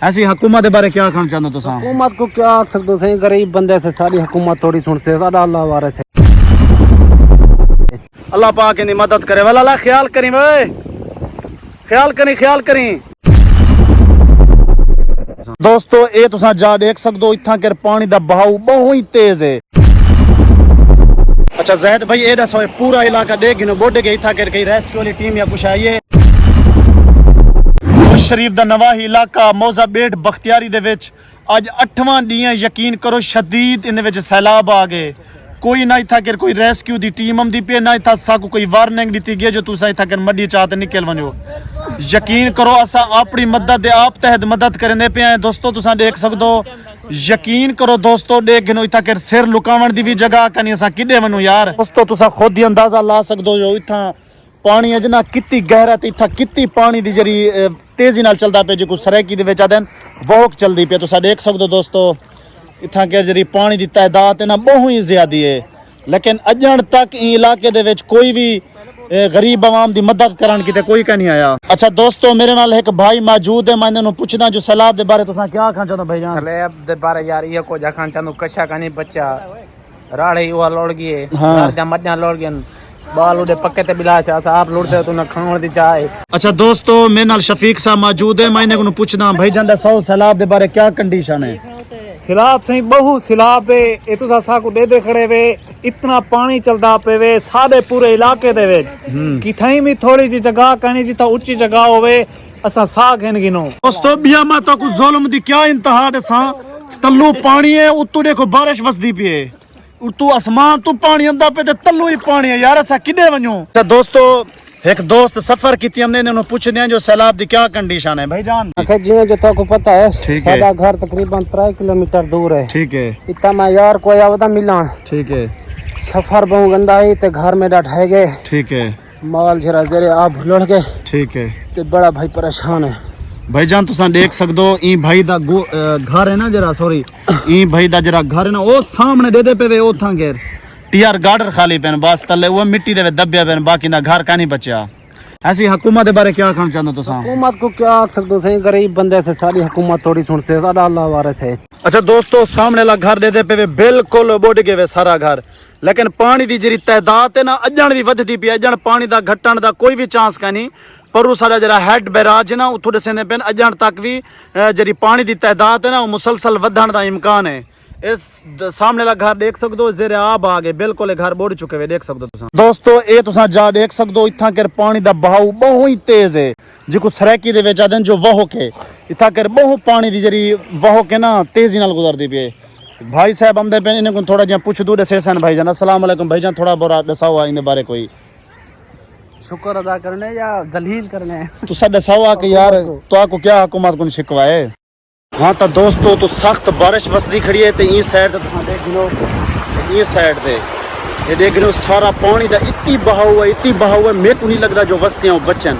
ऐसी हुकूमत के बारे क्या कहना चाहते हो तुम? हुकूमत को क्या आख सकते हो, सही गरीब बंदे से सारी हुकूमत थोड़ी सुनते सारा अल्लाह वारे से। अल्लाह पाक इनकी मदद करे। वाला ख्याल करी वे, ख्याल करी दोस्तों, ये तुसा जा देख सकते हो इतना कर पानी दा बहाव बहुत ही तेज है। अच्छा जैद भाई, ये दसो पूरा इलाका देख गिनो बोडे के इतना कर कहीं रेस्क्यू वाली टीम या कुछ आई है? शरीफ दा नवाही इलाका मौजा बेट बख्तियारी दे विच अज 8वां दिन यकीन करो शदीद इन विच सैलाब आ गए। कोई ना इथा कर कोई रेस्क्यू दी टीम आंदी पे ना इथा साकू कोई वार्निंग दी गई जो तुसा इथा कर मड्डी चाहते निकल वनो। यकीन करो असा अपनी मदद दे आप तहत मदद करने पे हैं दोस्तों। तुसा देख सकते हो, यकीन करो दोस्तों, देख गिनो इथा कर सिर लुकावन दी भी जगह कनी असा किडे वनो यार। दोस्तों तुसा खुद ही अंदाजा ला सकते हो जो इथा पानी अजना कितनी गहरा ते इथा कितनी पानी दी जरी तेजी नाल चलदा पे, जो कुछ सरेकी दे विच आदन वोक चलदी पे। तुसा देख सकते हो दोस्तों, इथा के जरी पानी दी तादाद है ना बहुत ही ज्यादा है, लेकिन अजन तक इलाके दे विच कोई भी गरीब आवाम दी मदद करन की कोई का नहीं आया। अच्छा दोस्तों, मेरे नाल एक भाई मौजूद है, मैं इन्होंने पूछना जो सैलाब दे बारे तुसा क्या आखना चाहता भाई जान? सैलाब दे बारे यार ये को आखना चाहूं, कशा का नहीं बच्चा राड़े हुआ लोड़ गए, हाँ दा मड्डा लोड़ गए, बाल उड़े पक्के ते बिला से असा आप लुड़ते तो ना खाण दी चाहे। अच्छा दोस्तों, मेरे नाल शफीक साहब मौजूद है, मैं इन्हें पूछना भाई जान दसो सैलाब दे बारे क्या कंडीशन है? सैलाब सही बहुत सैलाब है, ये तो सा को दे खड़े वे, इतना पानी चलदा पे वे सारे पूरे इलाके दे वे कि थई भी थोड़ी जी जगह कनी जिता ऊंची जगह होवे असा सा घेन गिनो। दोस्तों बिया मा तो कुछ जुल्म दी क्या इंतहा दसा, तल्लू पानी है, उतू देखो बारिश वसदी पई है, उतू आसमान तू पानी आंदा पे ते तल्लू ही पानी है यार, असा किडे वणो? अच्छा दोस्तों, एक दोस्त सफर की हमने इन्होंने पूछदे जो सैलाब दी क्या कंडीशन है भाई जान? जिवें जो तो को पता है साडा घर तकरीबन 3 किलोमीटर दूर है। ठीक है, इतना मैं यार कोई आवदा मिला। ठीक है, सफर बहुत गंदा है ते घर में डठाए गए। ठीक है, माल जरा जरे आप भुलड़ गए। ठीक है, ते बड़ा भाई परेशान है भाई जान। तुसा देख सकदो ई भाई दा घर है ना जरा, सॉरी ई भाई दा जरा घर है ना वो सामने दे पे वे ओथा घेर टीआर गार्डर खाली पेन बस तले वो मिट्टी दे दब्या पेन, बाकी ना घर का नहीं बचा। ऐसी हुकूमत के बारे क्या कहना चाहते हो तुसा? हुकूमत को क्या आख सकते हो, सही गरीब बंदे से सारी हुकूमत थोड़ी सुनते सारा अल्लाह वारे से। अच्छा दोस्तों, सामने ला घर दे पे वे बिल्कुल बुड गए वे सारा घर, लेकिन पानी दी जरी तादाद है ना अजन भी वधदी पई, अजन पानी दा घटण दा कोई भी चांस का नहीं। पर वो सारा जरा हेड बैराज है ना उथों दसने पेन अजन तक भी जरी पानी दी तादाद है ना वो मुसलसल वधण दा इम्कान है। इस सामने ला घर देख सकते हो जेरे आब आ गए, बिल्कुल घर बुड़ चुके हुए देख सकते हो दोस्तों। ये तुसा जा देख सकते हो इतना कर पानी दा बहाव बहुत ही तेज है, जो कुछ सरेकी दे विच आदन जो वहो के इतना कर बहुत पानी दी जरी वहो के ना तेजी नाल गुजरदी पे। भाई साहब आमदे पे इन्हें थोड़ा जिहा पुछ दू दसे सन भाई जान। अस्सलाम वालेकुम भाई जान, थोड़ा बोरा दसाओ इन बारे कोई शुक्र अदा करने या जलील करने तुसा दसाओ कि यार तो आपको क्या हुकूमत को शिकवाए? हाँ तो दोस्तों, तो सख्त बारिश वसदी खड़ी है, तो ई साइड तुसा देख लो, ई साइड ते ये देख लो सारा पानी दा इतनी बहाव है, मेरे को नहीं लगता जो बस्तियां बचन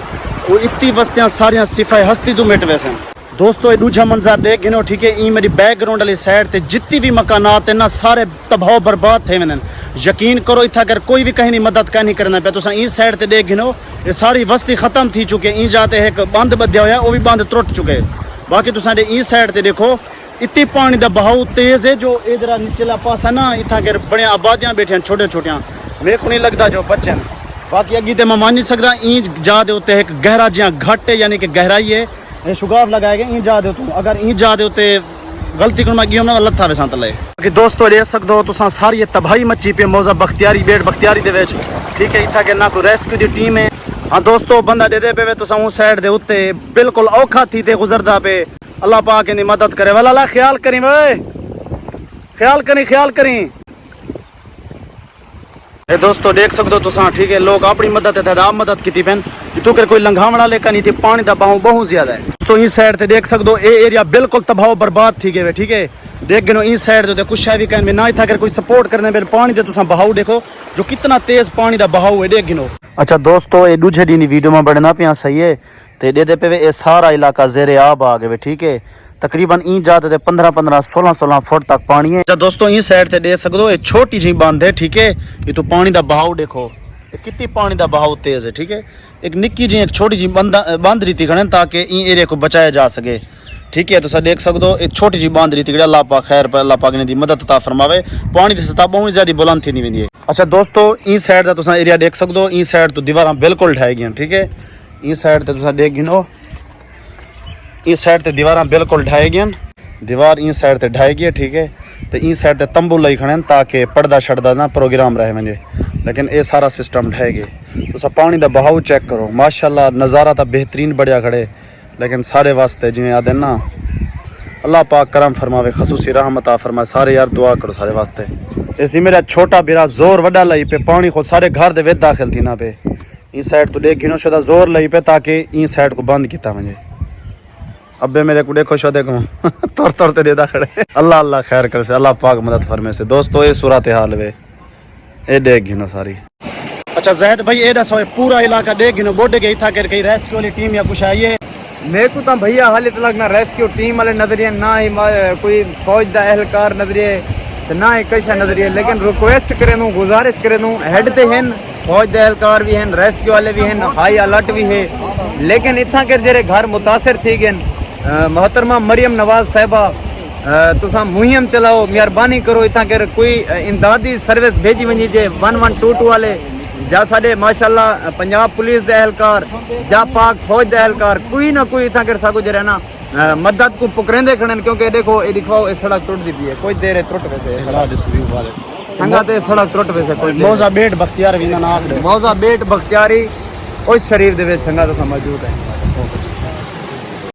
वो इतनी बस्तियां सारियां सिफाई हस्ती तो मिट वैसे। दोस्तों ये दूसरा मंजर देख गिनो, ठीक है, ई मेरी बैकग्राउंड वाली साइड ते जितनी भी मकानात है ना सारे तबाह बर्बाद थे मैंने। यकीन करो इतना कर कोई भी कहीं नहीं मदद का नहीं करना पे। तुसा ई साइड ते देख गिनो ये सारी बस्ती खत्म थी चुके, ई जाते एक बंद बद्या होया वो भी बंद टुट चुके। बाकी तुसा ई साइड ते देखो इतनी पानी दा बहाव तेज है, जो इधर निचला पासा ना इतना कर बड़े आबादियां बैठे छोटे छोटियां, मेरे को नहीं लगता जो बचन। बाकी अगी तो मैं मान नहीं सकता, ई जा दे उत्ते एक गहरा जिहा घट है, यानी कि गहराई है, शुगाफ लगाए गए ई जा दे तू, अगर ई जा दे उत्ते गलती कर मैं ना लत्था वे तले। बाकी दोस्तों देख सकते हो तुसा सारी तबाही मची पे मौजा बख्तियारी बेट बख्तियारी दे विच, ठीक है, इतना के ना कोई रेस्क्यू दी टीम है। हाँ दोस्तों, बंदा दे दे पे तुसा उस साइड दे उत्ते बिल्कुल औखा थी ते गुजरदा पे। अल्लाह पाक इनकी मदद करे। वाला ख्याल करी वे, ख्याल करी ए दोस्तों देख सकते हो तुसा, ठीक है, लोग अपनी मदद आप मदद की पेन तू कर कोई लंघावना लेकर नहीं थी, पानी का बहाव बहुत ज्यादा है। तो इस साइड से देख सकते हो ये एरिया बिल्कुल तबाह बर्बाद थी गए, ठीक है, देख गिनो इस साइड से कुछ है भी कहने ना था कोई सपोर्ट करने पे पानी दे तुसा बहाव देखो जो कितना तेज पानी का बहाव है देख गिनो। अच्छा दोस्तों, ये दूसरे दिन वीडियो में बढ़ना पिया सही है, तो दे पे ये सारा इलाका जेरे आब आ गए, ठीक है, तकरीबन ई जाते 15-15 16-16 फुट तक पानी है। दोस्तों इस साइड से देख सकते हो ये छोटी जी बांध है, ठीक है, ये तो पानी का बहाव देखो कितनी पानी का बहाव तेज है, ठीक है, एक निक्की जी एक छोटी जी बांध रही थी ताकि ई एरिया को बचाया जा सके। ठीक है। तुसा देख सकते हो एक छोटी जी बांदरी थी अल्लाह पाक खैर पर अल्लाह पाक ने दी मदद अता फरमावे। पानी की सतह बहुत ज्यादा बुलंद थी नहीं वेंदी है। अच्छा दोस्तों ई साइड दा तुसा एरिया देख सकते हो, ई साइड तो दीवारां बिल्कुल ढाई गई। ठीक है, ई साइड ते तुसा देख गिनो, ई साइड ते दीवारां बिल्कुल ढाई गई, दीवार ई साइड ते ढाई गई। ठीक है, तो ई साइड ते तंबू लई खड़े ताकि पर्दा छड़दा ना प्रोग्राम रहे वंजे, लेकिन ये सारा सिस्टम ढाई गए। तुसा पानी दा बहाव चेक करो, माशाल्लाह नज़ारा तो बेहतरीन बढ़िया खड़े, लेकिन सारे वास्ते जिवें आदे ना अल्लाह पाक करम फरमावे, खसूसी रहमत आ फरमाए। सारे यार दुआ करो सारे वास्ते। इसी मेरा छोटा बेरा जोर वड्डा लई पे, पानी को सारे घर दे विच दाखिल थी ना पे। ई साइड तो देख गिनो शुदा जोर लई पे ताकि ई साइड को बंद किया वंजे। अबे मेरे को देखो शो देखो तौर तौर ते देदा खड़े। अल्लाह अल्लाह खैर करे से, अल्लाह पाक मदद फरमाए से। दोस्तों ये सूरत हाल वे, ये देख गिनो सारी। अच्छा ज़ैद भाई ये दसो पूरा इलाका देख गिनो बोडे गई था कहीं रेस्क्यू वाली टीम या कुछ आई है? मेरे को तो भैया हाले तक ना रेस्क्यू टीम वाले नजरिए, ना ही कोई फौज का एहलकार नजरिए, ना ही कैसा नजरिए, लेकिन रिक्वेस्ट करे दूँ, गुजारिश करे दूँ, हेड ते हैं फौज के एहलकार भी हैं, रेस्क्यू वाले भी हैं, हाई अलर्ट भी है, लेकिन इतना के जेरे घर मुतासर थी गए। मोहतरमा मरियम नवाज साहिबा तुसा मुहिम चलाओ, मेहरबानी करो, इतना के कोई इमदादी सर्विस भेजी वही जे 1122 वाले जा साडे माशाल्लाह पंजाब पुलिस दे एहलकार जा पाक फौज दे एहलकार कोई ना कोई इतना कर सागो जरा ना मदद को पुकरेंदे खड़न। क्योंकि देखो ये दिखाओ ये सड़क टूट दी है, कुछ देर टूट वैसे संगत सड़क टूट वैसे कोई मौजा बेट बख्तियार भी ना आखदे, मौजा बेट बख्तियारी उस शरीफ दे विच संगत मौजूद है।